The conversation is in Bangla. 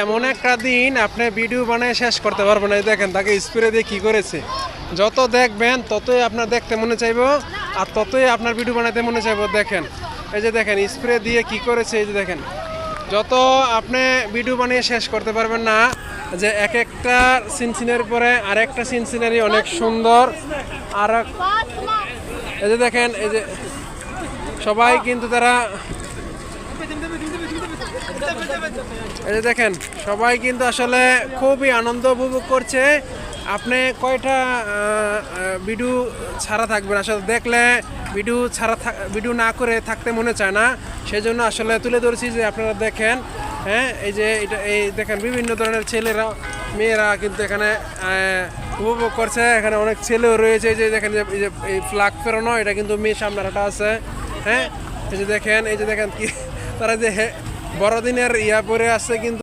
এমন একটা দিন আপনি ভিডিও বানিয়ে শেষ করতে পারবেন না। দেখেন তাকে স্প্রে দিয়ে কি করেছে, যত দেখবেন ততই আপনার দেখতে মনে চাইবো আর ততই আপনার ভিডিও বানাতে মনে চাইবো। দেখেন এই যে দেখেন স্প্রে দিয়ে কি করেছে, এই যে দেখেন যত আপনি ভিডিও বানিয়ে শেষ করতে পারবেন না। যে এক একটা সিনসিনারি পরে আর একটা সিনসিনারি অনেক সুন্দর। আর এই যে দেখেন এই যে সবাই কিন্তু তারা এই যে দেখেন সবাই কিন্তু আসলে খুবই আনন্দ উপভোগ করছে। আপনি কয়টা ভিডিও ছাড়া থাকবেন, আসলে দেখলে ভিডিও না করে থাকতে মনে চায় না। সেই জন্য আসলে তুলে ধরেছি যে আপনারা দেখেন। হ্যাঁ, এই যে এটা এই দেখেন বিভিন্ন ধরনের ছেলেরা মেয়েরা কিন্তু এখানে উপভোগ করছে। এখানে অনেক ছেলেও রয়েছে। এই যে দেখেন এই ফ্ল্যাগ ফেরানো, এটা কিন্তু মেয়ে সামনে একটা আছে। হ্যাঁ, এই যে দেখেন কি তারা যে বড়দিনের ইয়া পরে আসছে কিন্তু